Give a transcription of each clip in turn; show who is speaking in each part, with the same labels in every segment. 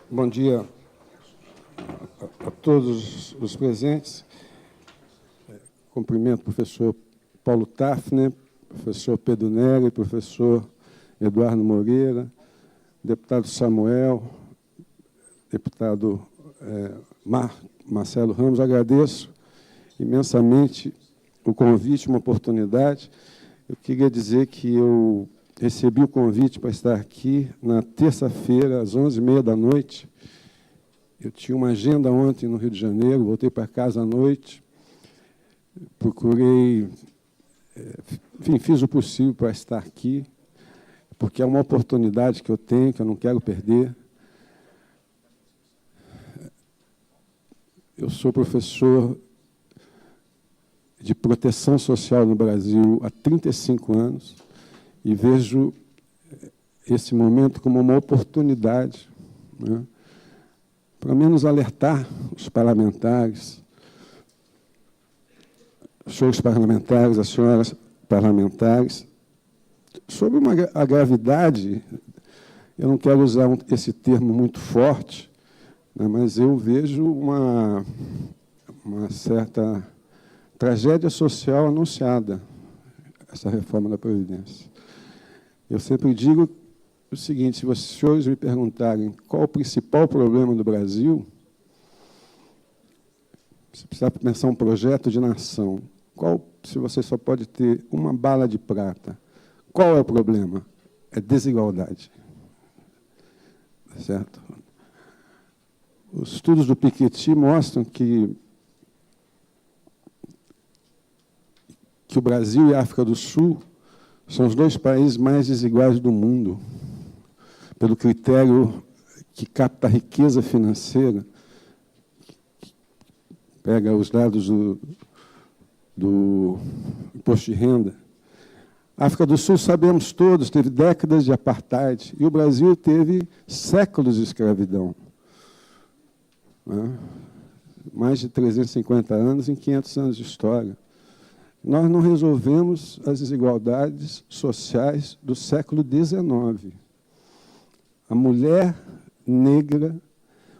Speaker 1: Bom dia a todos os presentes. Cumprimento o professor Paulo Tafner, professor Pedro Neri, professor Eduardo Moreira, deputado Samuel, deputado Marcelo Ramos. Agradeço imensamente o convite, uma oportunidade. Eu queria dizer que eu recebi o convite para estar aqui na terça-feira, às 11h30 da noite. Eu tinha uma agenda ontem no Rio de Janeiro, voltei para casa à noite, procurei, enfim, fiz o possível para estar aqui, porque é uma oportunidade que eu tenho, que eu não quero perder. Eu sou professor de proteção social no Brasil há 35 anos e vejo esse momento como uma oportunidade, né, para menos alertar os parlamentares, os senhores parlamentares, as senhoras parlamentares, sobre a gravidade. Eu não quero usar esse termo muito forte, né, mas eu vejo uma certa tragédia social anunciada, essa reforma da Previdência. Eu sempre digo o seguinte: se os senhores me perguntarem qual o principal problema do Brasil, você precisa pensar um projeto de nação. Se você só pode ter uma bala de prata, qual é o problema? É desigualdade. Certo? Os estudos do Piketty mostram que o Brasil e a África do Sul são os dois países mais desiguais do mundo, pelo critério que capta a riqueza financeira, pega os dados do imposto de renda. A África do Sul, sabemos todos, teve décadas de apartheid, e o Brasil teve séculos de escravidão, né? Mais de 350 anos em 500 anos de história. Nós não resolvemos as desigualdades sociais do século XIX. A mulher negra,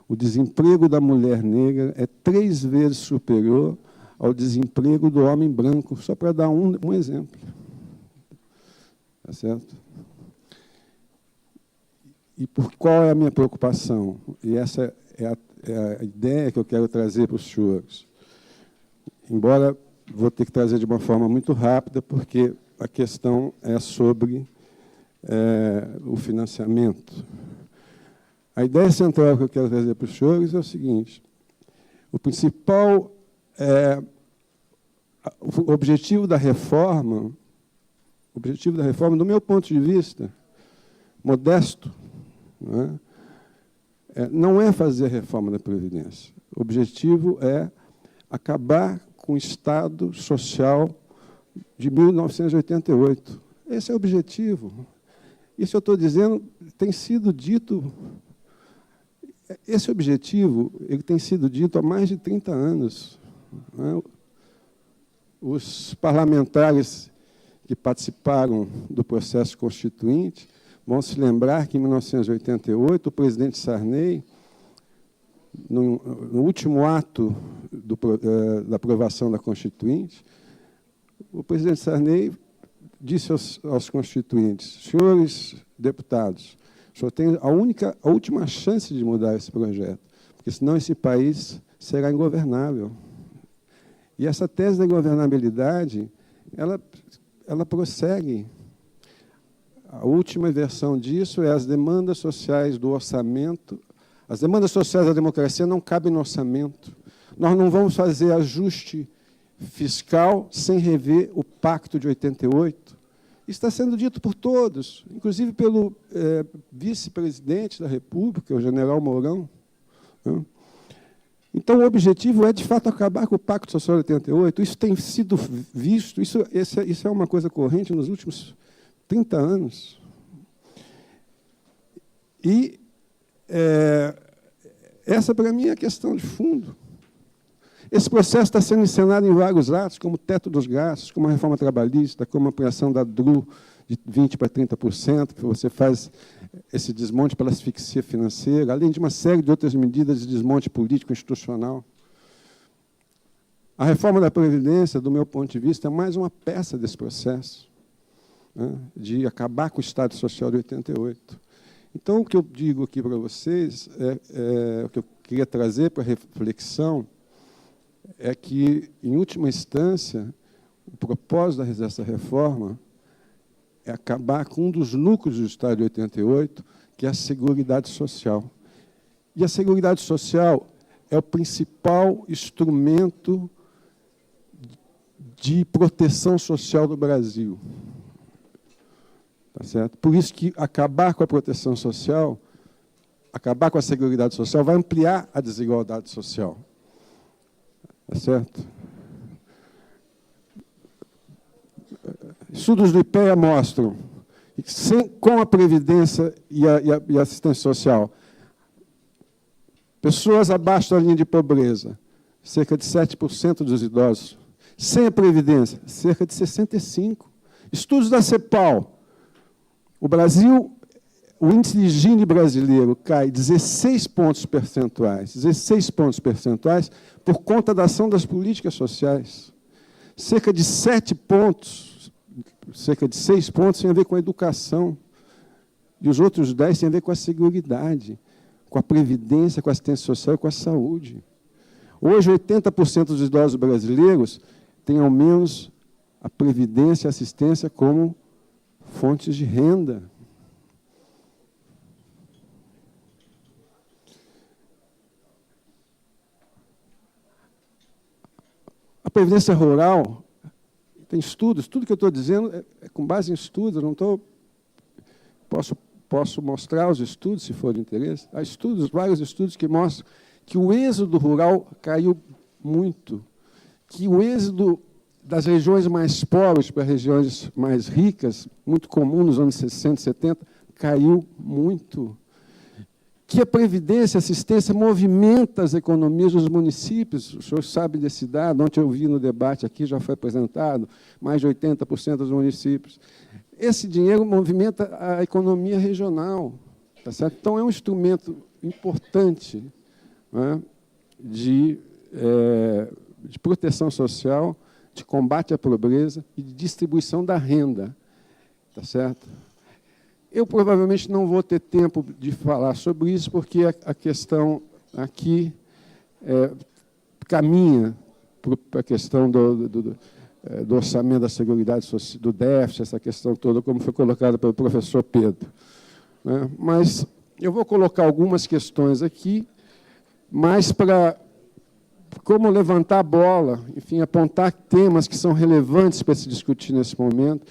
Speaker 1: o desemprego da mulher negra é 3 vezes superior ao desemprego do homem branco, só para dar um exemplo. Tá certo? E qual é a minha preocupação? E essa é a ideia que eu quero trazer para os senhores. Embora vou ter que trazer de uma forma muito rápida, porque a questão é sobre o financiamento. A ideia central que eu quero trazer para os senhores é o seguinte: o principal o objetivo da reforma, do meu ponto de vista, modesto, não é fazer a reforma da Previdência. O objetivo é acabar com o Estado Social de 1988. Esse é o objetivo. Isso eu estou dizendo, tem sido dito. Esse objetivo ele tem sido dito há mais de 30 anos. Os parlamentares que participaram do processo constituinte vão se lembrar que, em 1988, o presidente Sarney, no último ato da aprovação da Constituinte, o presidente Sarney disse aos constituintes: senhores deputados, o senhor tem a última chance de mudar esse projeto, porque senão esse país será ingovernável. E essa tese da governabilidade, ela prossegue. A última versão disso é as demandas sociais do orçamento. As demandas sociais da democracia não cabem no orçamento. Nós não vamos fazer ajuste fiscal sem rever o Pacto de 88. Isso está sendo dito por todos, inclusive pelo vice-presidente da República, o general Mourão. Então, o objetivo é, de fato, acabar com o Pacto Social de 88. Isso tem sido visto, isso é uma coisa corrente nos últimos 30 anos. E essa, para mim, é a questão de fundo. Esse processo está sendo encenado em vários atos, como o teto dos gastos, como a reforma trabalhista, como a ampliação da DRU de 20% para 30%, que você faz esse desmonte pela asfixia financeira, além de uma série de outras medidas de desmonte político institucional. A reforma da Previdência, do meu ponto de vista, é mais uma peça desse processo, né, de acabar com o Estado Social de 88. Então, o que eu digo aqui para vocês, o que eu queria trazer para reflexão, é que, em última instância, o propósito dessa reforma é acabar com um dos núcleos do Estado de 88, que é a Seguridade Social. E a Seguridade Social é o principal instrumento de proteção social do Brasil. Tá certo? Por isso que acabar com a proteção social, acabar com a Seguridade Social, vai ampliar a desigualdade social. Tá certo? Estudos do IPEA mostram que, com a Previdência e a assistência social, pessoas abaixo da linha de pobreza, cerca de 7% dos idosos. Sem a Previdência, cerca de 65%. Estudos da CEPAL. O Brasil, o índice de Gini brasileiro cai 16 pontos percentuais. 16 pontos percentuais por conta da ação das políticas sociais. Cerca de 7 pontos, cerca de 6 pontos tem a ver com a educação. E os outros 10 têm a ver com a seguridade, com a previdência, com a assistência social e com a saúde. Hoje, 80% dos idosos brasileiros têm, ao menos, a previdência e a assistência como fontes de renda. A previdência rural tem estudos, tudo que eu estou dizendo é com base em estudos, eu não estou... Posso mostrar os estudos, se for de interesse. Há estudos, vários estudos que mostram que o êxodo rural caiu muito, que o êxodo das regiões mais pobres para regiões mais ricas, muito comum nos anos 60, 70, caiu muito. Que a Previdência e a assistência movimenta as economias dos municípios. O senhor sabe desse dado, ontem eu vi no debate aqui, já foi apresentado, mais de 80% dos municípios. Esse dinheiro movimenta a economia regional. Tá certo? Então, é um instrumento importante, né, de proteção social, de combate à pobreza e de distribuição da renda. Tá certo? Eu provavelmente não vou ter tempo de falar sobre isso, porque a questão aqui caminha para a questão do orçamento da Seguridade Social, do déficit, essa questão toda, como foi colocada pelo professor Pedro. Né? Mas eu vou colocar algumas questões aqui, mais para como levantar a bola, enfim, apontar temas que são relevantes para se discutir nesse momento,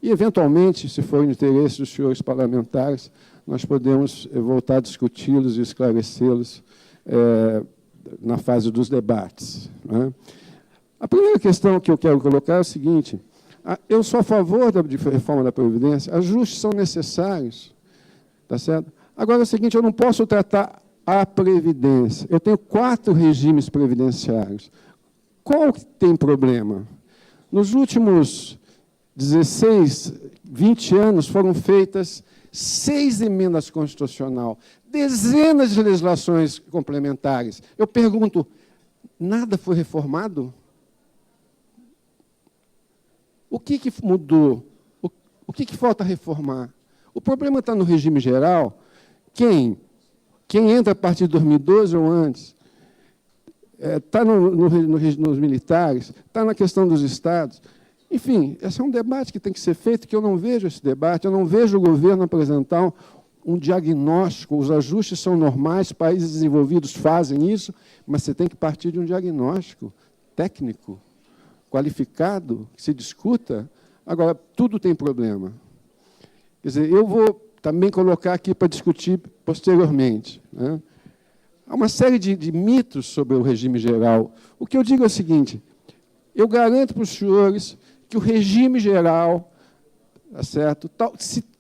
Speaker 1: e, eventualmente, se for de interesse dos senhores parlamentares, nós podemos voltar a discuti-los e esclarecê-los na fase dos debates. Né? A primeira questão que eu quero colocar é o seguinte: eu sou a favor da reforma da Previdência, ajustes são necessários, tá certo? Agora é o seguinte, eu não posso tratar a Previdência. Eu tenho 4 regimes previdenciários. Qual que tem problema? Nos últimos 16, 20 anos foram feitas 6 emendas constitucionais, dezenas de legislações complementares. Eu pergunto, nada foi reformado? O que mudou? O que falta reformar? O problema está no regime geral. Quem entra a partir de 2012 ou antes, está nos militares, está na questão dos estados. Enfim, esse é um debate que tem que ser feito, que eu não vejo esse debate, eu não vejo o governo apresentar um diagnóstico. Os ajustes são normais, países desenvolvidos fazem isso, mas você tem que partir de um diagnóstico técnico, qualificado, que se discuta. Agora, tudo tem problema. Quer dizer, eu vou também colocar aqui para discutir posteriormente. Né? Há uma série de mitos sobre o regime geral. O que eu digo é o seguinte: eu garanto para os senhores que o regime geral, tá certo?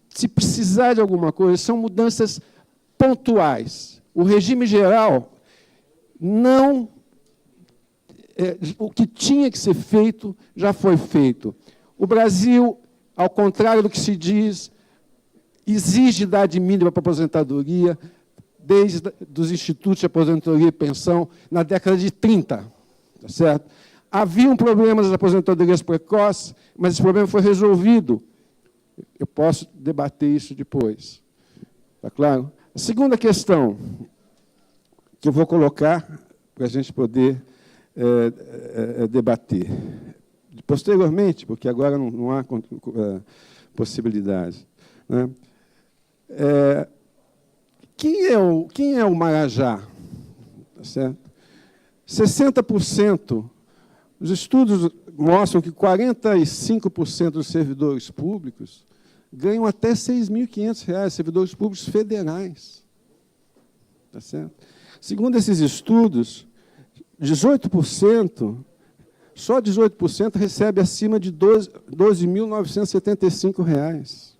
Speaker 1: Se precisar de alguma coisa, são mudanças pontuais. O regime geral não... o que tinha que ser feito já foi feito. O Brasil, ao contrário do que se diz, exige idade mínima para aposentadoria, desde os institutos de aposentadoria e pensão, na década de 30. Tá certo? Havia um problema das aposentadorias precoces, mas esse problema foi resolvido. Eu posso debater isso depois. Está claro? A segunda questão que eu vou colocar para a gente poder debater. Posteriormente, porque agora não há possibilidade. Né? Quem é o Marajá? Tá certo? 60%, os estudos mostram que 45% dos servidores públicos ganham até R$ 6.500, servidores públicos federais. Tá certo? Segundo esses estudos, 18%, só 18% recebe acima de R$ 12.975.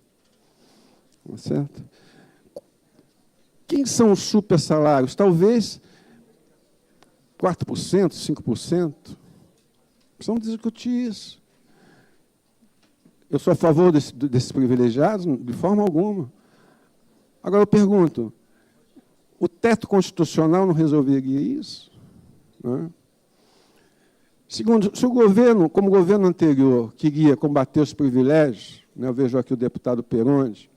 Speaker 1: Tá certo? Quem são os supersalários? Talvez 4%, 5%. Precisamos discutir isso. Eu sou a favor desses privilegiados? De forma alguma. Agora, eu pergunto, o teto constitucional não resolveria isso? Não é? Segundo, se o governo, como o governo anterior, queria combater os privilégios, né, eu vejo aqui o deputado Peronde,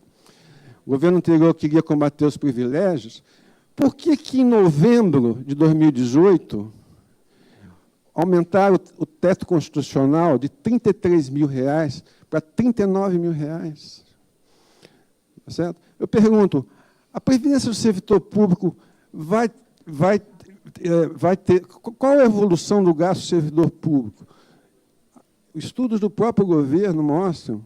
Speaker 1: o governo anterior queria combater os privilégios, por que em novembro de 2018 aumentaram o teto constitucional de R$ 33.000 para R$ 39.000? Tá certo? Eu pergunto, a previdência do servidor público vai ter... Qual é a evolução do gasto do servidor público? Estudos do próprio governo mostram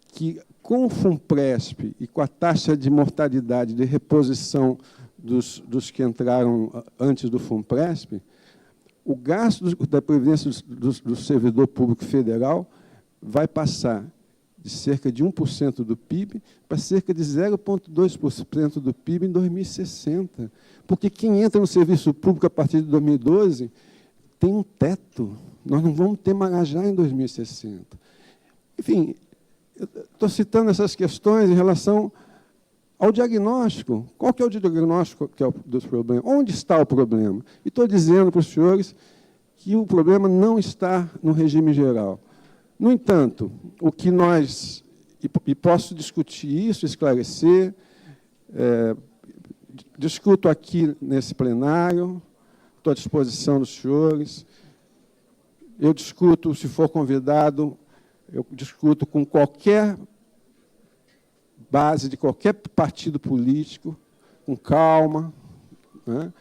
Speaker 1: que, com o FUNPRESP e com a taxa de mortalidade de reposição dos que entraram antes do FUNPRESP, o gasto da previdência do servidor público federal vai passar de cerca de 1% do PIB para cerca de 0,2% do PIB em 2060. Porque quem entra no serviço público a partir de 2012 tem um teto. Nós não vamos ter Marajá em 2060. Enfim, estou citando essas questões em relação ao diagnóstico. Qual que é o diagnóstico dos problemas? Onde está o problema? E estou dizendo para os senhores que o problema não está no regime geral. No entanto, o que nós... E posso discutir isso, esclarecer, discuto aqui nesse plenário, estou à disposição dos senhores. Eu discuto, se for convidado, eu discuto com qualquer base de qualquer partido político, com calma. Né?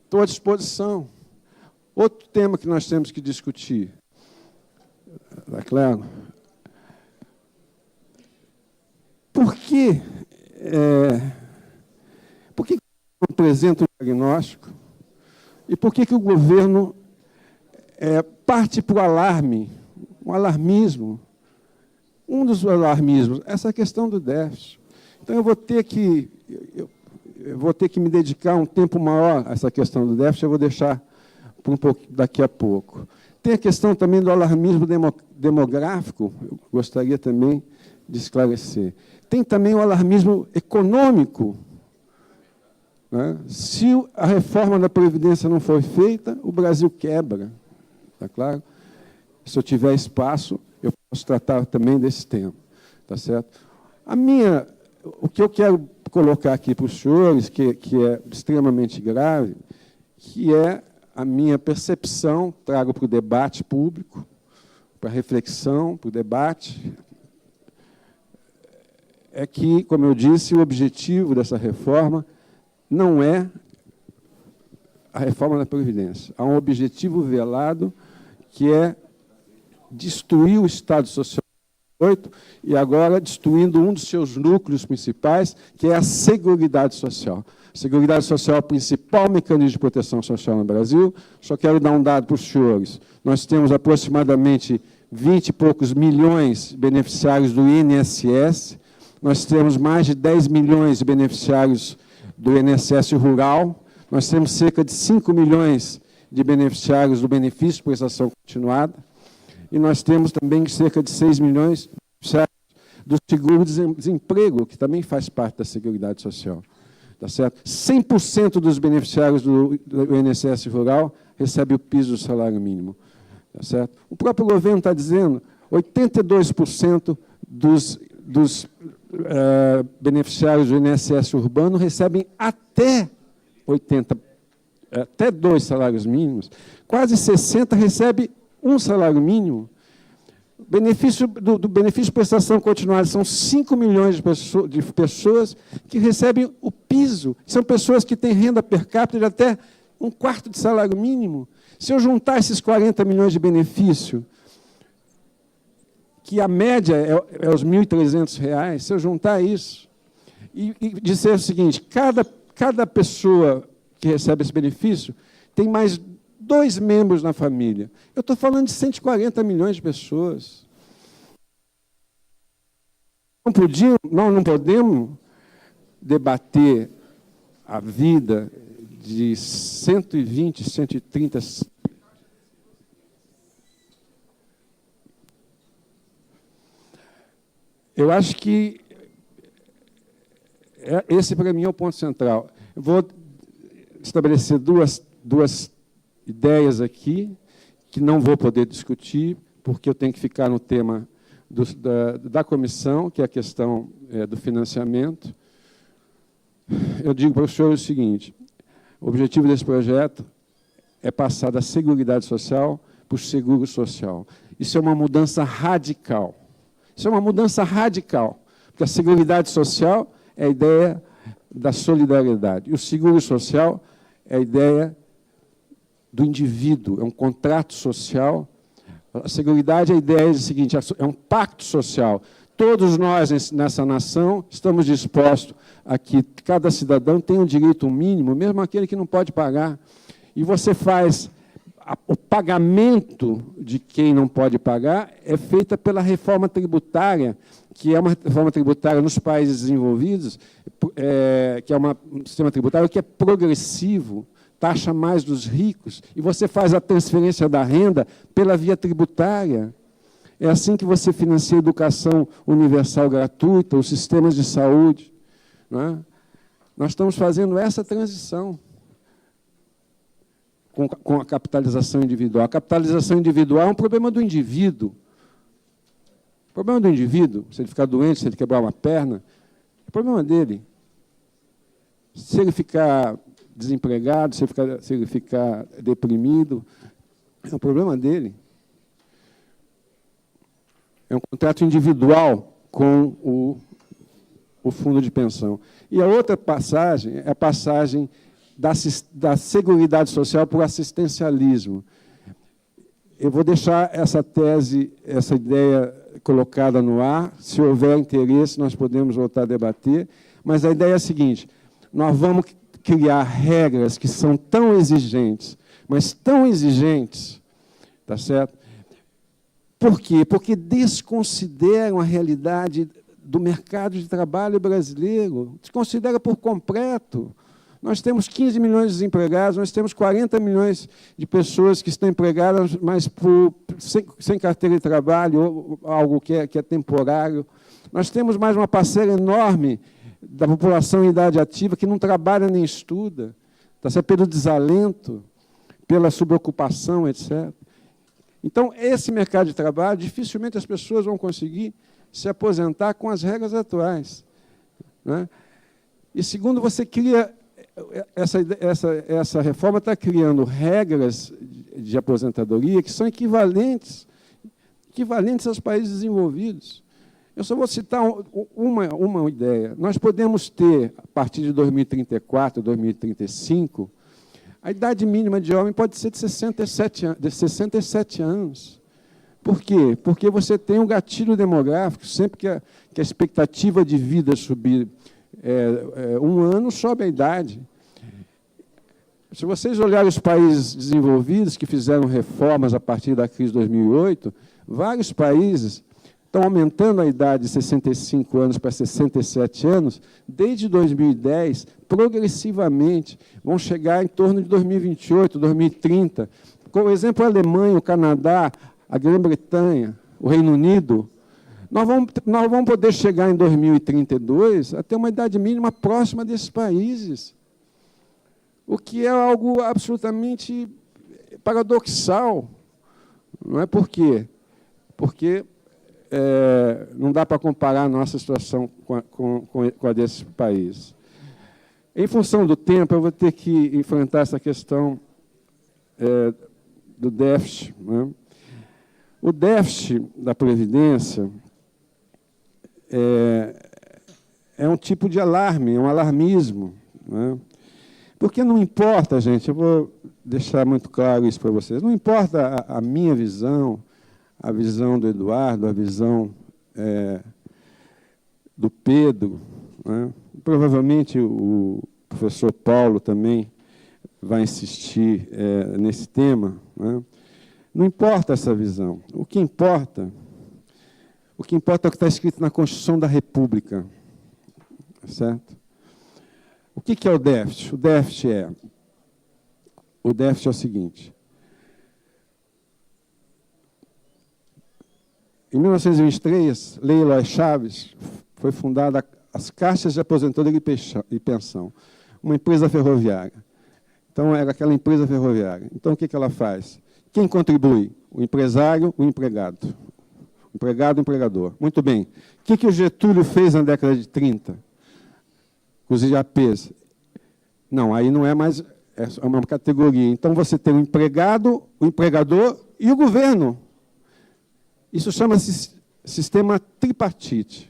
Speaker 1: Estou à disposição. Outro tema que nós temos que discutir, está claro? Por que não apresenta um diagnóstico e por que o governo parte para o alarme, um alarmismo? Um dos alarmismos, essa questão do déficit. Então, eu vou ter que me dedicar um tempo maior a essa questão do déficit, eu vou deixar para um pouco daqui a pouco. Tem a questão também do alarmismo demográfico, eu gostaria também de esclarecer. Tem também o alarmismo econômico. Né? Se a reforma da Previdência não for feita, o Brasil quebra. Está claro? Se eu tiver espaço, eu posso tratar também desse tema. Tá certo? O que eu quero colocar aqui para os senhores, que é extremamente grave, que é a minha percepção, trago para o debate público, para a reflexão, para o debate, é que, como eu disse, o objetivo dessa reforma não é a reforma da Previdência. Há um objetivo velado, que é destruir o Estado Social e agora destruindo um dos seus núcleos principais, que é a Seguridade Social. A Seguridade Social é o principal mecanismo de proteção social no Brasil. Só quero dar um dado para os senhores. Nós temos aproximadamente 20 e poucos milhões de beneficiários do INSS, nós temos mais de 10 milhões de beneficiários do INSS rural, nós temos cerca de 5 milhões de beneficiários do benefício de prestação continuada, e nós temos também cerca de 6 milhões de beneficiários do seguro-desemprego, que também faz parte da Seguridade Social. Tá certo? 100% dos beneficiários do INSS rural recebem o piso do salário mínimo. Tá certo? O próprio governo está dizendo 82% dos beneficiários do INSS urbano recebem até 2 salários mínimos. Quase 60% recebem um salário mínimo. Benefício do benefício de prestação continuada são 5 milhões de pessoas que recebem o piso. São pessoas que têm renda per capita de até 1/4 de salário mínimo. Se eu juntar esses 40 milhões de benefício, que a média é os R$ 1.300, se eu juntar isso e dizer o seguinte, cada pessoa que recebe esse benefício tem mais 2 membros na família. Eu estou falando de 140 milhões de pessoas. Nós não podemos debater a vida de 120, 130... Eu acho que esse, para mim, é o ponto central. Eu vou estabelecer duas ideias aqui, que não vou poder discutir, porque eu tenho que ficar no tema da comissão, que é a questão do financiamento. Eu digo para os senhores o seguinte, o objetivo desse projeto é passar da Seguridade Social para o seguro social. Isso é uma mudança radical. Isso é uma mudança radical, porque a Seguridade Social é a ideia da solidariedade. E o seguro social é a ideia do indivíduo, é um contrato social. A Seguridade é a ideia do seguinte, é um pacto social. Todos nós, nessa nação, estamos dispostos a que cada cidadão tenha um direito mínimo, mesmo aquele que não pode pagar. E você faz... O pagamento de quem não pode pagar é feita pela reforma tributária, que é uma reforma tributária nos países desenvolvidos, que é um sistema tributário que é progressivo, taxa mais dos ricos, e você faz a transferência da renda pela via tributária. É assim que você financia a educação universal gratuita, os sistemas de saúde. Não é? Nós estamos fazendo essa transição com a capitalização individual. A capitalização individual é um problema do indivíduo. O problema do indivíduo, se ele ficar doente, se ele quebrar uma perna, é problema dele. Se ele ficar desempregado, se ele ficar deprimido, é um problema dele. É um contrato individual com o fundo de pensão. E a outra passagem é a passagem da Seguridade Social para o assistencialismo. Eu vou deixar essa tese, essa ideia colocada no ar. Se houver interesse, nós podemos voltar a debater. Mas a ideia é a seguinte, nós vamos criar regras que são tão exigentes, mas tão exigentes, tá certo? Por quê? Porque desconsideram a realidade do mercado de trabalho brasileiro, desconsidera por completo. Nós temos 15 milhões de desempregados, nós temos 40 milhões de pessoas que estão empregadas, mas sem carteira de trabalho, ou algo que é temporário. Nós temos mais uma parcela enorme da população em idade ativa que não trabalha nem estuda, tá certo? Pelo desalento, pela subocupação, etc. Então, esse mercado de trabalho, dificilmente as pessoas vão conseguir se aposentar com as regras atuais. Né? E, segundo, você cria... Essa reforma está criando regras de aposentadoria que são equivalentes aos países desenvolvidos. Eu só vou citar uma ideia. Nós podemos ter, a partir de 2034, 2035, a idade mínima de homem pode ser de 67 anos. Por quê? Porque você tem um gatilho demográfico, sempre que a expectativa de vida subir um ano, sobe a idade. Se vocês olharem os países desenvolvidos que fizeram reformas a partir da crise de 2008, vários países estão aumentando a idade de 65 anos para 67 anos, desde 2010, progressivamente, vão chegar em torno de 2028, 2030. Por exemplo, a Alemanha, o Canadá, a Grã-Bretanha, o Reino Unido, Nós vamos poder chegar em 2032 a ter uma idade mínima próxima desses países, o que é algo absolutamente paradoxal. Não é por quê? Porque não dá para comparar a nossa situação com a desses países. Em função do tempo, eu vou ter que enfrentar essa questão do déficit. Né? O déficit da Previdência é um tipo de alarme, é um alarmismo. Né? Porque não importa, gente, eu vou deixar muito claro isso para vocês, não importa a minha visão, a visão do Eduardo, a visão do Pedro, né? Provavelmente o professor Paulo também vai insistir nesse tema, né? Não importa essa visão. O que importa é o que está escrito na Constituição da República. Certo? O que é o déficit? O déficit é o seguinte. Em 1923, Lei Eloy Chaves, foi fundada as Caixas de Aposentadoria e Pensão, uma empresa ferroviária. Então, era aquela empresa ferroviária. Então, o que ela faz? Quem contribui? O empresário, o empregado. O empregado, o empregador. Muito bem. O que o Getúlio fez na década de 30? Com os IAPs? Não, aí não é mais... É uma categoria. Então, você tem o empregado, o empregador e o governo. Isso chama-se sistema tripartite.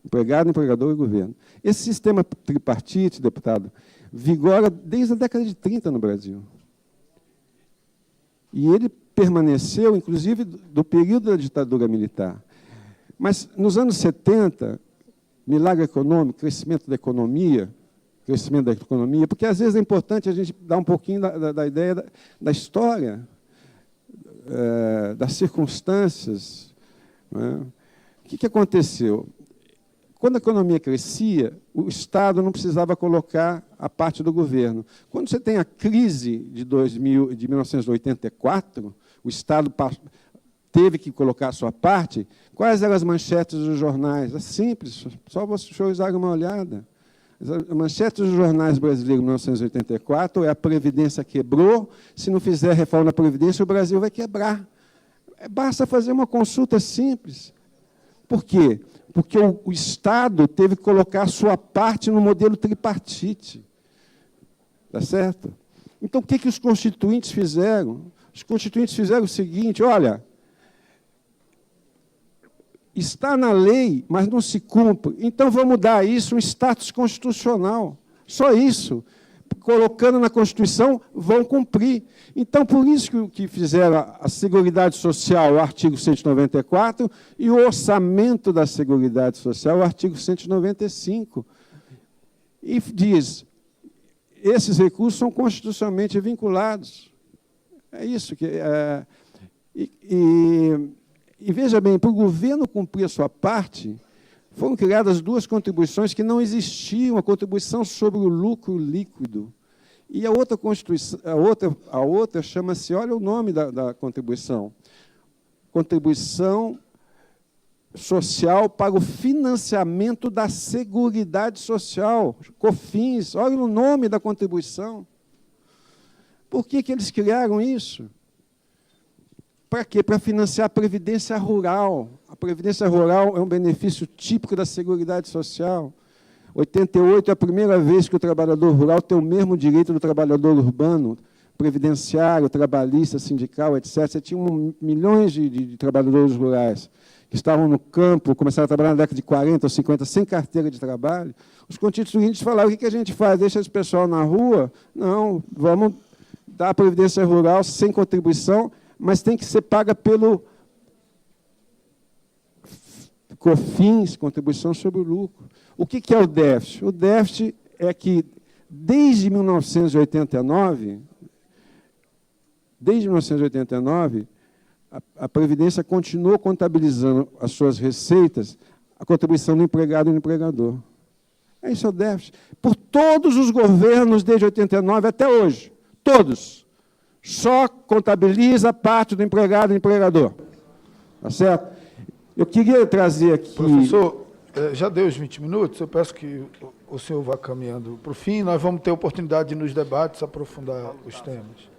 Speaker 1: Empregado, empregador e governo. Esse sistema tripartite, deputado, vigora desde a década de 30 no Brasil. E ele permaneceu, inclusive, do período da ditadura militar. Mas, nos anos 70, milagre econômico, crescimento da economia, porque, às vezes, é importante a gente dar um pouquinho da ideia da história, das circunstâncias. Né? O que aconteceu? Quando a economia crescia, o Estado não precisava colocar a parte do governo. Quando você tem a crise de 1984, o Estado teve que colocar a sua parte. Quais eram as manchetes dos jornais? É simples, só vocês darem uma olhada. As manchetes dos jornais brasileiros de 1984 é: a Previdência quebrou, se não fizer reforma da Previdência, o Brasil vai quebrar. Basta fazer uma consulta simples. Por quê? Porque o Estado teve que colocar a sua parte no modelo tripartite. Está certo? Então, o que os constituintes fizeram? Os constituintes fizeram o seguinte: olha, está na lei, mas não se cumpre. Então, vamos dar a isso um status constitucional. Só isso. Colocando na Constituição, vão cumprir. Então, por isso que fizeram a Seguridade Social, o artigo 194, e o orçamento da Seguridade Social, o artigo 195. E diz, esses recursos são constitucionalmente vinculados. É isso que... E veja bem, para o governo cumprir a sua parte, foram criadas duas contribuições que não existiam: a contribuição sobre o lucro líquido. E a outra chama-se, olha o nome da contribuição: Contribuição Social para o Financiamento da Seguridade Social, COFINS. Olha o nome da contribuição. Por que eles criaram isso? Para quê? Para financiar a Previdência Rural. A Previdência Rural é um benefício típico da Seguridade Social. 88 é a primeira vez que o trabalhador rural tem o mesmo direito do trabalhador urbano, previdenciário, trabalhista, sindical, etc. Você tinha milhões de trabalhadores rurais que estavam no campo, começaram a trabalhar na década de 40 ou 50, sem carteira de trabalho. Os constituintes falaram: o que a gente faz? Deixa esse pessoal na rua? Não, vamos dar a Previdência Rural sem contribuição, mas tem que ser paga pelo COFINS, Contribuição sobre o Lucro. O que é o déficit? O déficit é que, desde 1989, a Previdência continuou contabilizando as suas receitas, a contribuição do empregado e do empregador. Esse é o déficit. Por todos os governos, desde 89 até hoje, todos, só contabiliza a parte do empregado e do empregador. Tá certo? Eu queria trazer aqui...
Speaker 2: Professor, já deu os 20 minutos, eu peço que o senhor vá caminhando para o fim, nós vamos ter oportunidade de, nos debates, aprofundar os temas.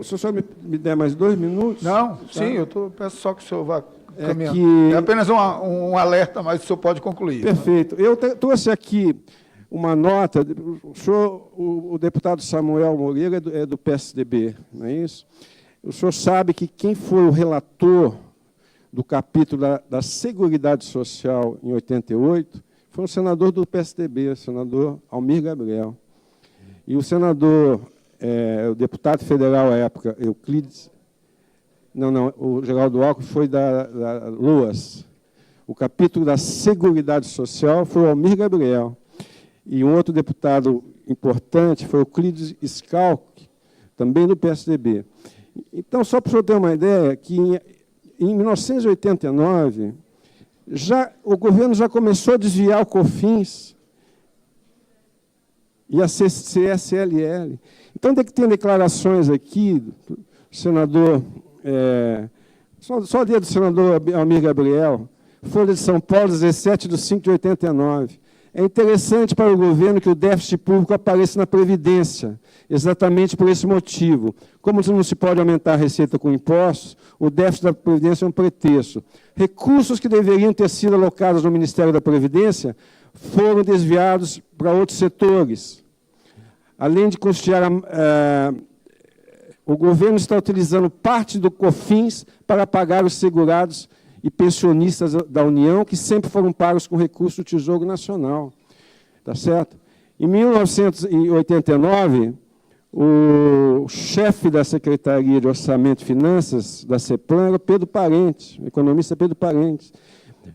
Speaker 1: Se o senhor me der mais 2 minutos...
Speaker 2: Não,
Speaker 1: tá?
Speaker 2: sim, peço só que o senhor vá caminhando.
Speaker 1: Que...
Speaker 2: É apenas um alerta, mas o senhor pode concluir.
Speaker 1: Perfeito. Né? Eu trouxe aqui uma nota, o deputado Samuel Moreira é do PSDB, não é isso? O senhor sabe que quem foi o relator do capítulo da Seguridade Social em 88 foi um senador do PSDB, o senador Almir Gabriel. E o senador, o deputado federal à época, Euclides, o Geraldo Alckmin foi da LOAS. O capítulo da Seguridade Social foi o Almir Gabriel. E um outro deputado importante foi o Euclides Schalck, também do PSDB. Então, só para o senhor ter uma ideia, que em 1989, o governo já começou a desviar o COFINS e a CSLL. Então, tem declarações aqui do senador, só a dia do senador Almir Gabriel, Folha de São Paulo, 17/5/89. É interessante para o governo que o déficit público apareça na Previdência, exatamente por esse motivo. Como não se pode aumentar a receita com impostos, o déficit da Previdência é um pretexto. Recursos que deveriam ter sido alocados no Ministério da Previdência foram desviados para outros setores. Além de custear, o governo está utilizando parte do COFINS para pagar os segurados e pensionistas da União, que sempre foram pagos com recursos do Tesouro Nacional. Tá certo? Em 1989, o chefe da Secretaria de Orçamento e Finanças da CEPLAN era Pedro Parentes, o economista Pedro Parentes.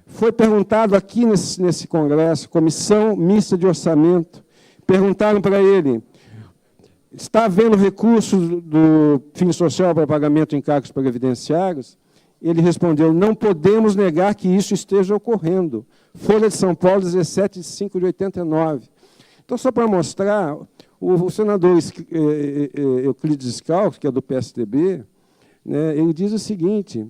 Speaker 1: Foi perguntado aqui nesse congresso, Comissão Mista de Orçamento, perguntaram para ele, está havendo recurso do Fundo Social para pagamento de encargos previdenciários? Ele respondeu, não podemos negar que isso esteja ocorrendo. Folha de São Paulo, 17/5/89. Então, só para mostrar, o senador Euclides Schalck, que é do PSDB, né, ele diz o seguinte,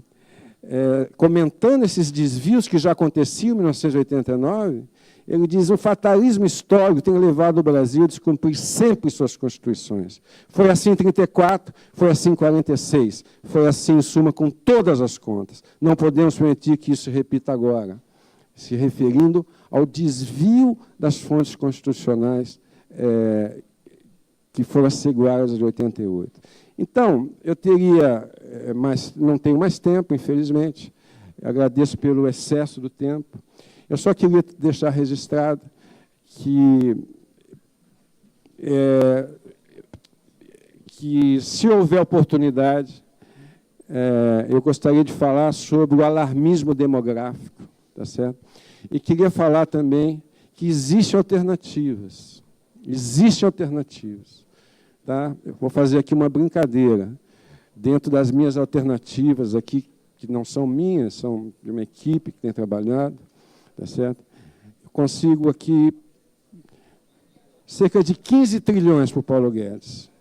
Speaker 1: comentando esses desvios que já aconteciam em 1989, ele diz, o fatalismo histórico tem levado o Brasil a descumprir sempre suas constituições. Foi assim em 1934, foi assim em 1946, foi assim, em suma, com todas as contas. Não podemos permitir que isso se repita agora, se referindo ao desvio das fontes constitucionais que foram asseguradas de 88. Então, eu teria, não tenho mais tempo, infelizmente, agradeço pelo excesso do tempo. Eu só queria deixar registrado que se houver oportunidade, eu gostaria de falar sobre o alarmismo demográfico, tá certo? E queria falar também que existem alternativas. Existem alternativas. Tá? Eu vou fazer aqui uma brincadeira. Dentro das minhas alternativas aqui, que não são minhas, são de uma equipe que tem trabalhado, tá certo? Eu consigo aqui cerca de 15 trilhões para o Paulo Guedes.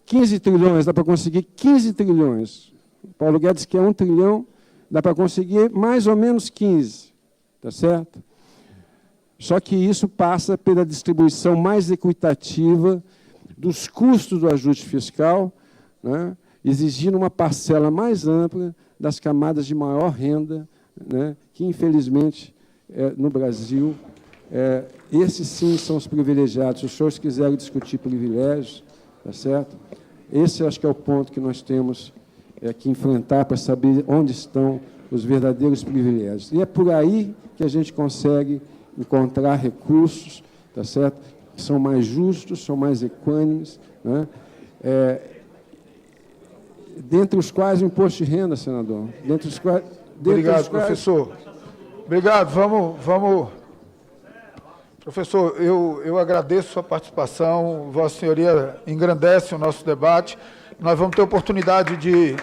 Speaker 1: 15 trilhões, dá para conseguir 15 trilhões. O Paulo Guedes quer 1 trilhão, dá para conseguir mais ou menos 15, tá certo? Só que isso passa pela distribuição mais equitativa dos custos do ajuste fiscal, né, exigindo uma parcela mais ampla das camadas de maior renda, né, que, infelizmente, no Brasil, esses sim são os privilegiados. Se os senhores quiserem discutir privilégios, tá certo? Esse acho que é o ponto que nós temos que enfrentar para saber onde estão os verdadeiros privilégios. E é por aí que a gente consegue encontrar recursos, tá certo? Que são mais justos, são mais equânimes, né? Dentre os quais o imposto de renda, senador.
Speaker 2: Obrigado, professor. Obrigado. Vamos. Professor, eu agradeço a sua participação. Vossa Senhoria engrandece o nosso debate. Nós vamos ter oportunidade de